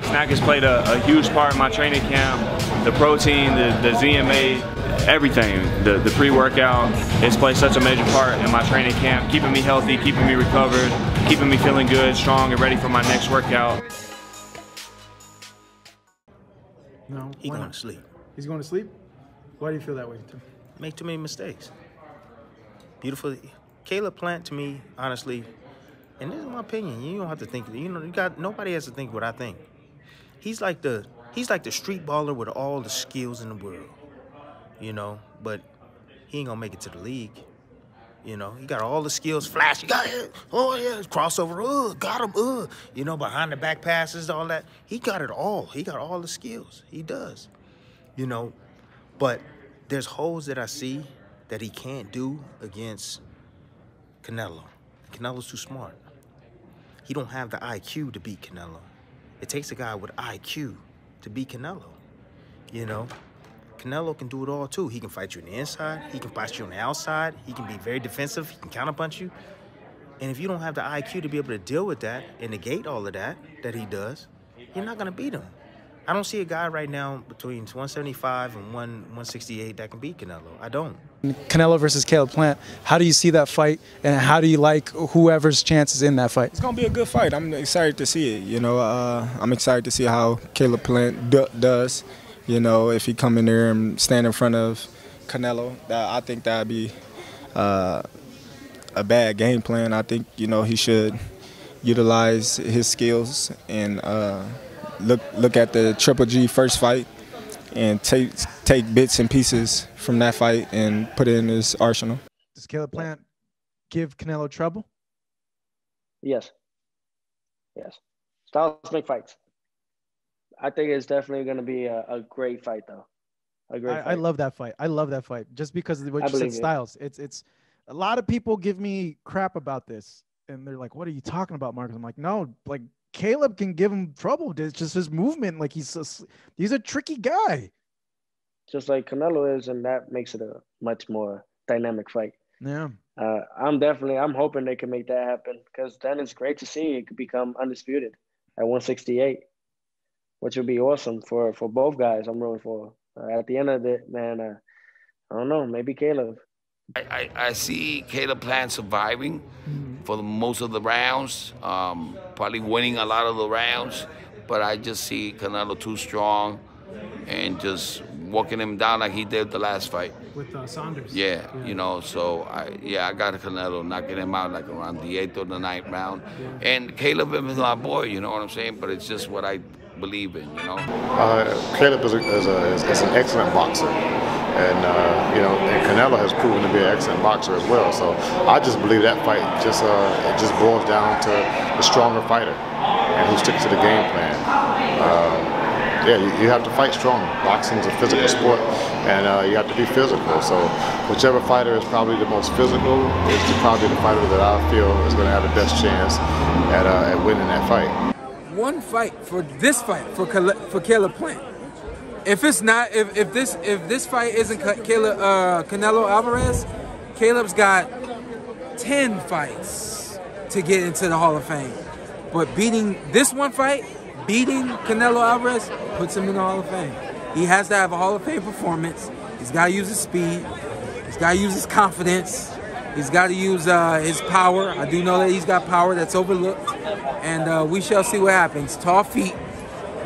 Snack has played a huge part in my training camp. The protein, the ZMA, everything. The pre-workout has played such a major part in my training camp, keeping me healthy, keeping me recovered, keeping me feeling good, strong, and ready for my next workout. No, He's going to sleep. He's going to sleep? Why do you feel that way, Tim? Make too many mistakes. Beautiful. Caleb Plant, to me, honestly, and this is my opinion, you don't have to think, nobody has to think what I think. He's like the street baller with all the skills in the world, but he ain't gonna make it to the league. He got all the skills, flash, he got it, oh yeah, crossover, got him, behind the back passes, all that. He got it all. He got all the skills. He does, but there's holes that I see that he can't do against Canelo. Canelo's too smart. He don't have the IQ to beat Canelo. It takes a guy with IQ to beat Canelo, Canelo can do it all, too. He can fight you on the inside. He can fight you on the outside. He can be very defensive. He can counterpunch you. And if you don't have the IQ to be able to deal with that and negate all of that he does, you're not going to beat him. I don't see a guy right now between 175 and 168 that can beat Canelo. I don't. Canelo versus Caleb Plant, how do you see that fight, and how do you like whoever's chances in that fight? It's going to be a good fight. I'm excited to see it. I'm excited to see how Caleb Plant does. If he come in there and stand in front of Canelo, I think that would be a bad game plan. I think, he should utilize his skills and look at the Triple G first fight and take bits and pieces from that fight and put it in his arsenal. Does Caleb Plant give Canelo trouble? Yes. Styles make fights. I think it's definitely going to be a great fight, though. I love that fight. I love that fight just because of what you said, Styles. It's a lot of people give me crap about this, and they're like, "What are you talking about, Marcus?" I'm like, "No, like Caleb can give him trouble. It's just his movement. Like he's a tricky guy, just like Canelo is, and that makes it a much more dynamic fight." Yeah. I'm hoping they can make that happen, because then it's great to see it could become undisputed at 168. Which would be awesome for both guys. I'm rooting for. At the end of it, man, I don't know, maybe Caleb. I see Caleb Plant surviving for most of the rounds, probably winning a lot of the rounds, but I just see Canelo too strong and just walking him down like he did the last fight. With Saunders. Yeah, so I got Canelo knocking him out like around the 8th or the 9th round. Yeah. And Caleb is my boy, you know what I'm saying? But it's just what I believe in, Caleb is an excellent boxer, and and Canelo has proven to be an excellent boxer as well. So I just believe that fight just boils down to the stronger fighter and who sticks to the game plan. You have to fight strong. Boxing is a physical sport, and you have to be physical. So whichever fighter is probably the most physical is probably the fighter that I feel is going to have the best chance at winning that fight. One fight for Caleb Plant. If it's not, if this fight isn't Canelo Alvarez, Caleb's got 10 fights to get into the Hall of Fame. But beating this one fight, beating Canelo Alvarez, puts him in the Hall of Fame. He has to have a Hall of Fame performance. He's got to use his speed. He's got to use his confidence. He's got to use his power. I do know that he's got power that's overlooked. And we shall see what happens. Tall feet,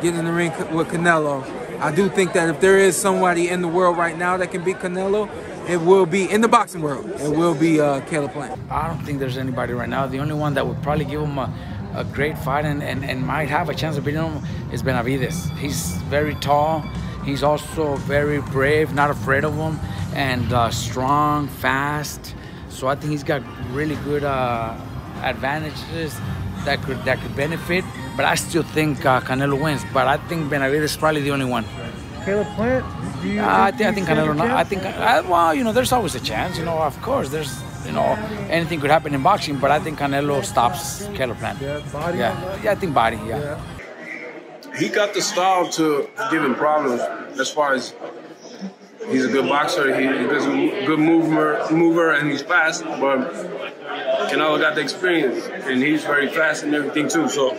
get in the ring with Canelo. I do think that if there is somebody in the world right now that can beat Canelo, it will be, in the boxing world, it will be Caleb Plant. I don't think there's anybody right now. The only one that would probably give him a great fight and might have a chance of beating him is Benavidez. He's very tall. He's also very brave, not afraid of him, and strong, fast. So I think he's got really good advantages that could benefit. But I still think Canelo wins. But I think Benavidez is probably the only one. Caleb Plant? I think Canelo. Well, there's always a chance. Of course, there's anything could happen in boxing. But I think Canelo stops Caleb Plant. Yeah, body. Yeah, I think body. Yeah. He got the style to give him problems as far as. He's a good boxer, he's a good mover, and he's fast, but Canelo got the experience, and he's very fast and everything too. So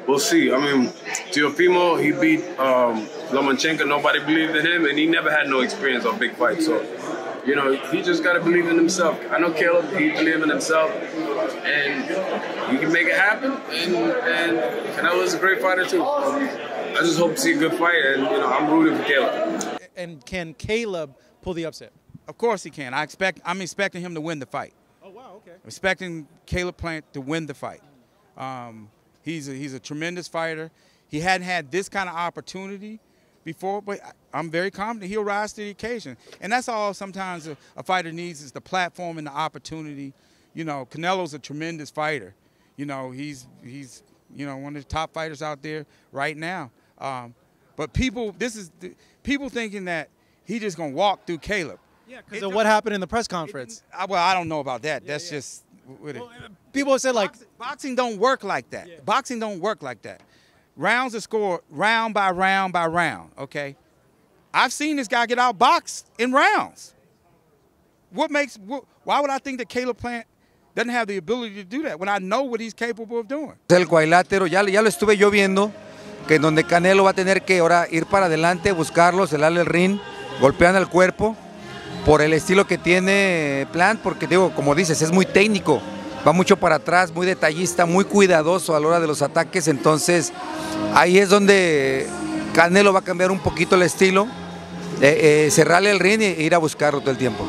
we'll see. I mean, Teofimo, he beat Lomachenko. Nobody believed in him, and he never had no experience on big fights. So, you know, he just got to believe in himself. I know Caleb, he believes in himself, and he can make it happen. And Canelo's a great fighter, too. I just hope to see a good fight, and, you know, I'm rooting for Caleb. And can Caleb pull the upset? Of course he can. I'm expecting him to win the fight. Oh, wow, okay. I'm expecting Caleb Plant to win the fight. He's a tremendous fighter. He hadn't had this kind of opportunity before, but I'm very confident he'll rise to the occasion. And that's all sometimes a fighter needs, is the platform and the opportunity. You know, Canelo's a tremendous fighter. You know, he's you know, one of the top fighters out there right now. But people thinking that he's just gonna walk through Caleb. Yeah, because of what happened in the press conference. Well, I don't know about that. That's just with it. Well, people said like boxing don't work like that. Yeah. Boxing don't work like that. Rounds are scored round by round by round. Okay, I've seen this guy get outboxed in rounds. Why would I think that Caleb Plant doesn't have the ability to do that when I know what he's capable of doing? El cuadrilátero ya lo estuve yo viendo, que donde Canelo va a tener que ahora ir para adelante, buscarlo, celarle el ring, golpeando el cuerpo, por el estilo que tiene Plant, porque digo, como dices, es muy técnico, va mucho para atrás, muy detallista, muy cuidadoso a la hora de los ataques, entonces ahí es donde Canelo va a cambiar un poquito el estilo, cerrarle el ring e ir a buscarlo todo el tiempo.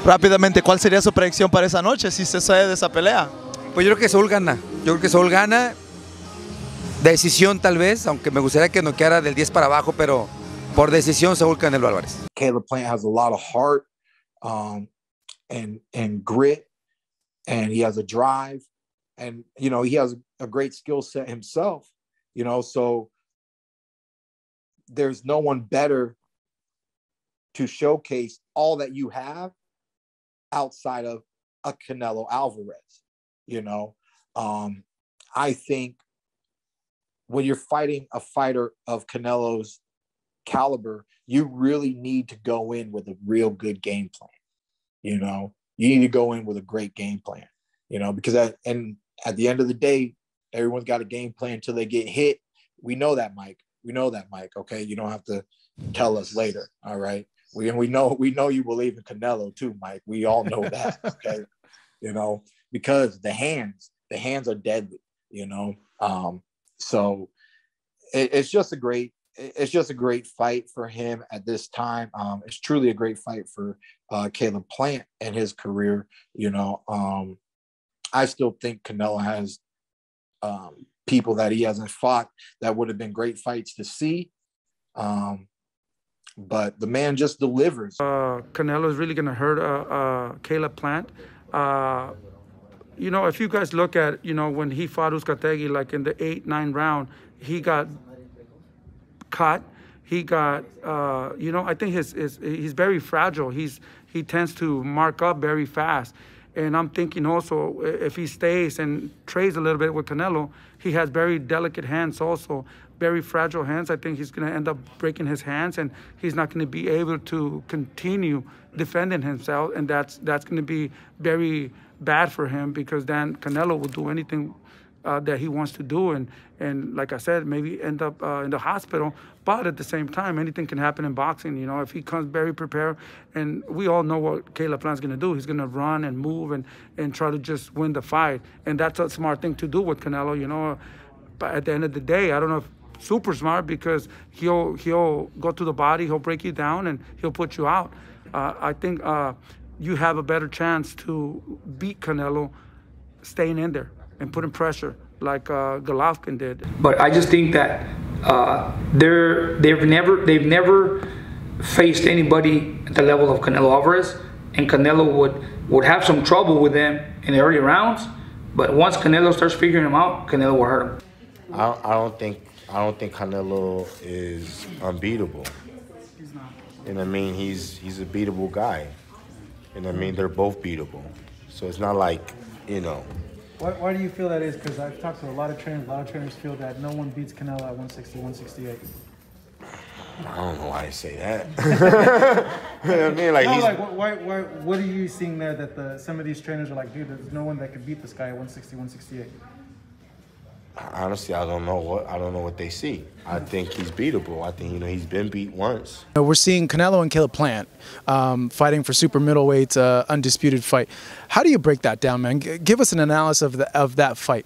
Rápidamente, ¿cuál sería su predicción para esa noche si se sale de esa pelea? Pues yo creo que Saúl gana, decisión tal vez, aunque me gustaría que noqueara del 10 para abajo, pero por decisión Saúl Canelo Álvarez. Caleb Plant has a lot of heart and grit, and he has a drive, and you know, he has a great skill set himself, you know, so there's no one better to showcase all that you have outside of a Canelo Alvarez, you know. I think when you're fighting a fighter of Canelo's caliber, you really need to go in with a real good game plan. You know, you need to go in with a great game plan, you know, because at the end of the day, everyone's got a game plan until they get hit. We know that, Mike. We know that, Mike. Okay. You don't have to tell us later. All right. We know you believe in Canelo too, Mike. We all know that. Okay. You know, because the hands are deadly, you know. So it's just a great fight for him at this time. It's truly a great fight for Caleb Plant and his career. You know, I still think Canelo has people that he hasn't fought that would have been great fights to see. But the man just delivers. Canelo is really going to hurt Caleb Plant. You know, if you guys look at, you know, when he fought Uzcategui, like in the 8-9 round, he got cut. He got, you know, I think he's very fragile. He tends to mark up very fast. And I'm thinking also, if he stays and trades a little bit with Canelo, he has very delicate hands also, very fragile hands. I think he's going to end up breaking his hands, and he's not going to be able to continue defending himself, and that's going to be very bad for him, because then Canelo will do anything that he wants to do, and like I said, maybe end up in the hospital. But at the same time, anything can happen in boxing. You know, if he comes very prepared, and we all know what Caleb Plant's going to do. He's going to run and move and try to just win the fight, and that's a smart thing to do with Canelo. You know, but at the end of the day, I don't know if super smart, because he'll go to the body, he'll break you down, and he'll put you out. I think you have a better chance to beat Canelo staying in there and putting pressure like Golovkin did. But I just think that they've never faced anybody at the level of Canelo Alvarez, and Canelo would have some trouble with them in the early rounds. But once Canelo starts figuring them out, Canelo will hurt him. I don't think Canelo is unbeatable. He's not. And I mean, he's a beatable guy. And I mean, they're both beatable. So it's not like, you know. Why do you feel that is? Because I've talked to a lot of trainers feel that no one beats Canelo at 160, 168. I don't know why I say that. You know what I mean? Like, why, what are you seeing there that some of these trainers are like, dude, there's no one that could beat this guy at 160, 168? Honestly, I don't know what they see. I think he's beatable. I think he's been beat once. We're seeing Canelo and Caleb Plant fighting for super middleweight, undisputed fight. How do you break that down, man? Give us an analysis of that fight.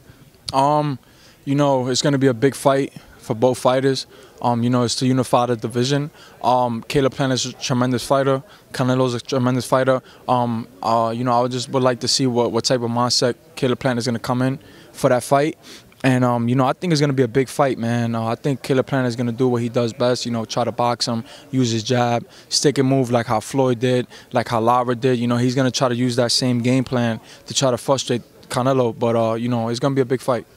You know, it's going to be a big fight for both fighters. You know, it's to unify the division. Caleb Plant is a tremendous fighter. Canelo's a tremendous fighter. You know, I would like to see what type of mindset Caleb Plant is going to come in for that fight. And, you know, I think it's going to be a big fight, man. I think Caleb Plant is going to do what he does best, you know, try to box him, use his jab, stick and move like how Floyd did, like how Lara did. You know, he's going to try to use that same game plan to try to frustrate Canelo. But, you know, it's going to be a big fight.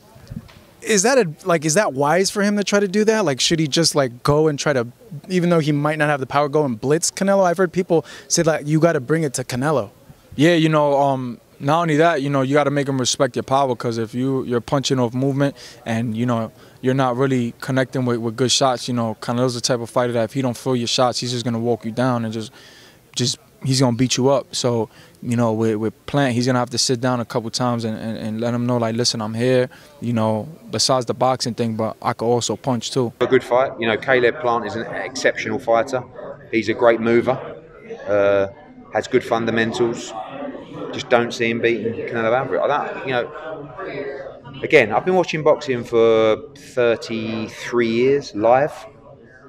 Is that wise for him to try to do that? Like, should he just like go and try to, even though he might not have the power, go and blitz Canelo? I've heard people say like you got to bring it to Canelo. Yeah, you know, not only that, you know, you got to make him respect your power, because if you're punching off movement and, you know, you're not really connecting with good shots, you know, Canelo's the type of fighter that if he don't feel your shots, he's just going to walk you down and just he's going to beat you up. So, you know, with Plant, he's going to have to sit down a couple times and let him know, like, listen, I'm here, you know, besides the boxing thing, but I could also punch too. A good fight. You know, Caleb Plant is an exceptional fighter. He's a great mover, has good fundamentals. Just don't see him beating Canelo Alvarez. You know, again, I've been watching boxing for 33 years live.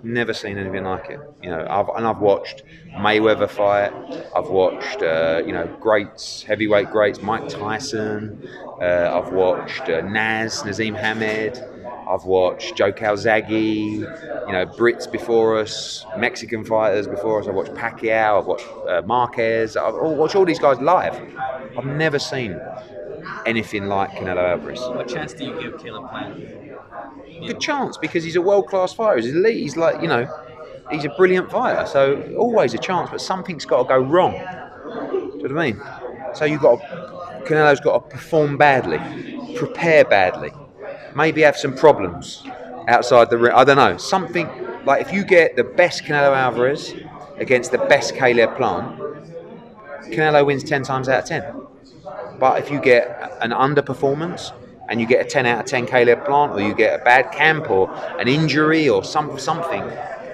Never seen anything like it. You know, I've watched Mayweather fight. I've watched you know, greats, heavyweight greats, Mike Tyson. I've watched Nazim Hamed. I've watched Joe Calzaghe. You know, Brits before us, Mexican fighters before us. I've watched Pacquiao. I've watched Marquez. I've watched all these guys live. I've never seen anything like Canelo Alvarez. What chance do you give Caleb Plant? Good chance, because he's a world-class fighter. He's elite. He's like, you know, he's a brilliant fighter. So always a chance, but something's got to go wrong. Do you know what I mean? So Canelo's got to perform badly, prepare badly, maybe have some problems outside the ring. I don't know. Something like, if you get the best Canelo Alvarez against the best Caleb Plant, Canelo wins 10 times out of 10. But if you get an underperformance and you get a 10 out of 10 Caleb Plant, or you get a bad camp or an injury or something,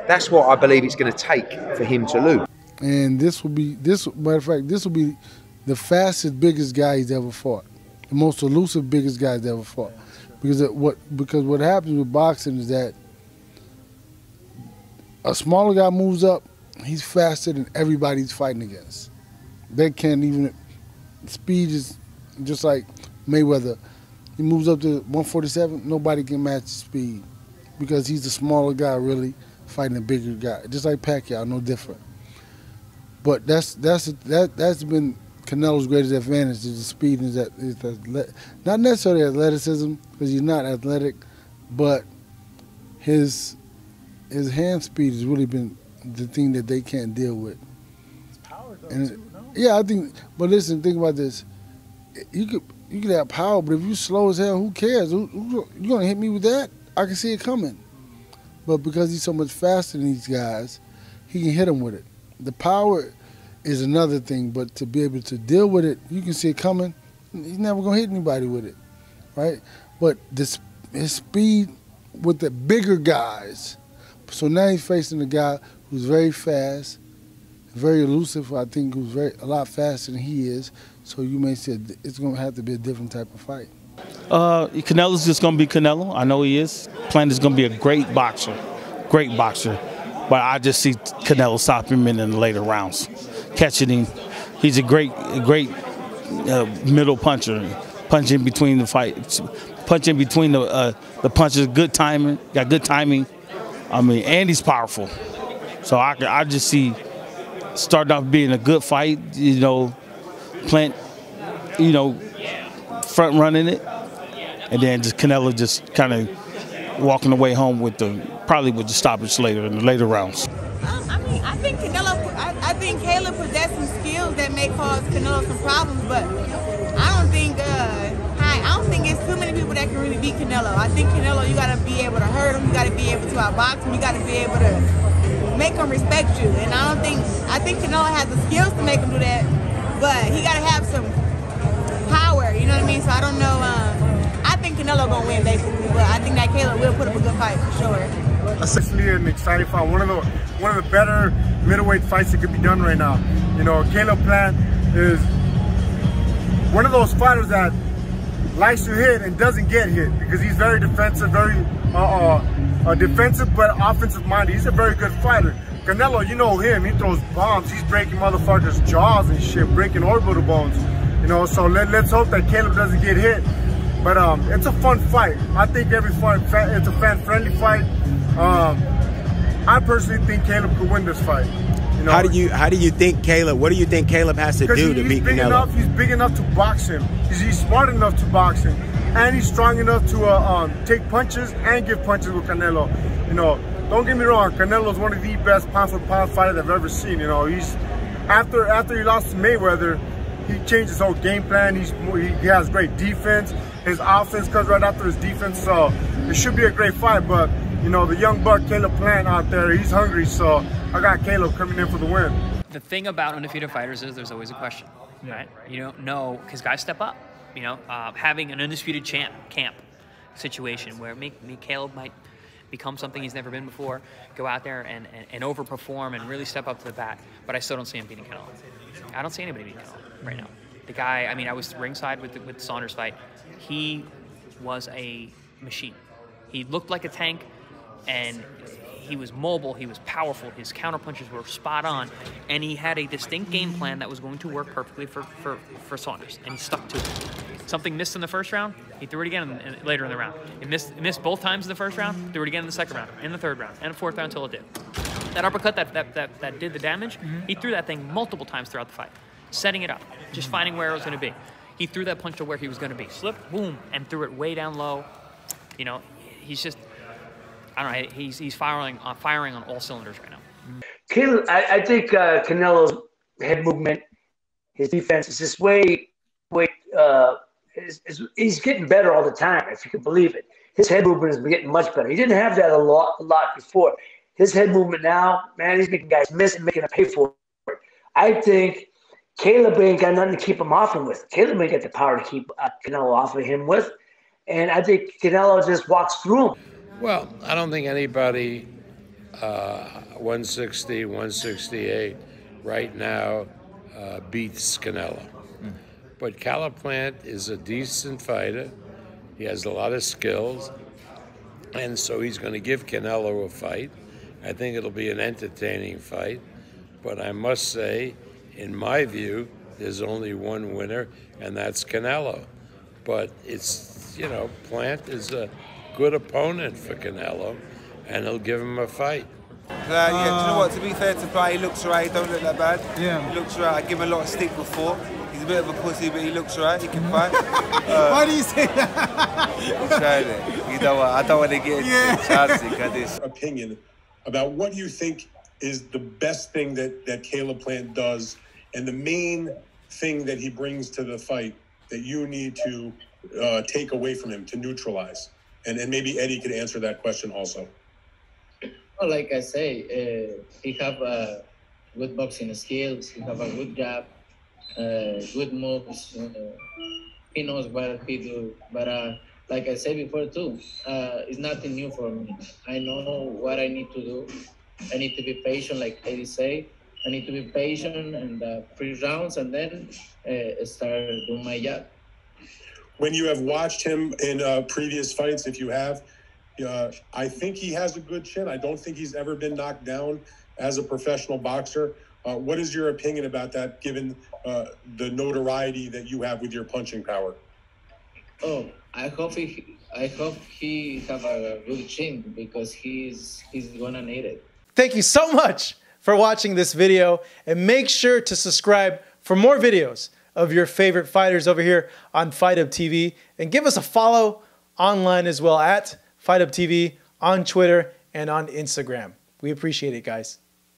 that's what I believe it's going to take for him to lose. And matter of fact, this will be the fastest, biggest guy he's ever fought. The most elusive, biggest guy he's ever fought. Because what happens with boxing is that a smaller guy moves up, he's faster than everybody he's fighting against. They can't even, speed is just like Mayweather. He moves up to 147, nobody can match his speed because he's the smaller guy really fighting a bigger guy. Just like Pacquiao, no different. But that's been Canelo's greatest advantage, is the speed and not necessarily athleticism, because he's not athletic, but his hand speed has really been the thing that they can't deal with. His power though, and too, no? Yeah, I think. But listen, think about this. You could have power, but if you slow as hell, who cares? You gonna hit me with that? I can see it coming. But because he's so much faster than these guys, he can hit them with it. The power is another thing, but to be able to deal with it, you can see it coming. He's never gonna hit anybody with it, right? But his speed with the bigger guys. So now he's facing a guy who's very fast, very elusive. I think who's a lot faster than he is. So you may say it's gonna have to be a different type of fight. Canelo's just gonna be Canelo. I know he is. Plant is gonna be a great boxer. But I just see Canelo stop him in the later rounds, catching him. He's a great middle puncher, punching between the fights, punching between the punches. Good timing, got good timing. I mean, and he's powerful. So I just see starting off being a good fight. You know, Plant, you know, front running it, and then just Canelo just kind of walking away home with probably with the stoppage later in the later rounds. I mean, I think Caleb possesses some skills that may cause Canelo some problems, but I don't think it's too many people that can really beat Canelo. I think Canelo, you got to be able to hurt him, you got to be able to outbox him, you got to be able to make him respect you. And I think Canelo has the skills to make him do that, but he got to have some power. You know what I mean? So I don't know. I think Canelo gonna win basically. fight for sure. Essentially an exciting fight. One of the better middleweight fights that could be done right now. You know, Caleb Plant is one of those fighters that likes to hit and doesn't get hit because he's very defensive, very defensive but offensive minded. He's a very good fighter. Canelo, you know him, he throws bombs. He's breaking motherfuckers' jaws and shit, breaking orbital bones. You know, so let's hope that Caleb doesn't get hit. But it's a fun fight. I think every fight, it's a fan-friendly fight. I personally think Caleb could win this fight. You know, how do you think Caleb? What do you think Caleb has to do to beat Canelo? He's big enough to box him. He's smart enough to box him, and he's strong enough to take punches and give punches with Canelo. You know, don't get me wrong. Canelo's one of the best pound-for-pound fighters I've ever seen. You know, he's after he lost to Mayweather, he changed his whole game plan. He has great defense. His offense comes right after his defense, so it should be a great fight. But you know, the young buck Caleb Plant out there, he's hungry, so I got Caleb coming in for the win. The thing about undefeated fighters is there's always a question, right? You don't know, because guys step up. You know, having an undisputed camp situation where Caleb might become something he's never been before, go out there and overperform and really step up to the bat, but I still don't see him beating Canelo. I don't see anybody beating Canelo right now. The guy, I mean, I was ringside with the Saunders fight. He was a machine. He looked like a tank, and he was mobile, he was powerful, his counterpunches were spot on, and he had a distinct game plan that was going to work perfectly for Saunders, and he stuck to it. Something missed in the first round, he threw it again later in the round. It missed both times in the first round, threw it again in the second round, in the third round, and the fourth round until it did. That uppercut that did the damage, he threw that thing multiple times throughout the fight, setting it up, just finding where it was going to be. He threw that punch to where he was going to be, slipped, boom, and threw it way down low. You know, he's just, I don't know, he's firing on all cylinders right now. Caleb, I think Canelo's head movement, his defense is just he's getting better all the time, if you can believe it. His head movement is getting much better. He didn't have that a lot before. His head movement now, man, he's making guys miss and making them pay for it. I think Caleb ain't got nothing to keep him off him with. Caleb ain't got the power to keep Canelo off of him with. And I think Canelo just walks through him. Well, I don't think anybody 160, 168 right now beats Canelo. But Caleb Plant is a decent fighter. He has a lot of skills. And so he's going to give Canelo a fight. I think it'll be an entertaining fight. But I must say, in my view, there's only one winner, and that's Canelo. But it's, you know, Plant is a good opponent for Canelo, and he'll give him a fight. Yeah, do you know what? To be fair to Plant, he looks right. He don't look that bad. Yeah. He looks right. I give him a lot of stick before. He's a bit of a pussy, but he looks right. He can fight. Why do you say that? I'm trying it. You know what? I don't want to get chancy because this opinion about what you think is the best thing that Caleb Plant does, and the main thing that he brings to the fight that you need to take away from him to neutralize. And maybe Eddie could answer that question also. Well, like I say, he have good boxing skills. He have a good jab, good moves. He knows what he do. But like I said before too, it's nothing new for me. I know what I need to do. I need to be patient, like Eddie say. I need to be patient and 3 rounds, and then start doing my job. When you have watched him in previous fights, if you have, I think he has a good chin. I don't think he's ever been knocked down as a professional boxer. What is your opinion about that, given the notoriety that you have with your punching power? Oh, I hope he have a good chin, because he's gonna need it. Thank you so much for watching this video, and make sure to subscribe for more videos of your favorite fighters over here on Fight Up TV, and give us a follow online as well at Fight Up TV on Twitter and on Instagram. We appreciate it, guys.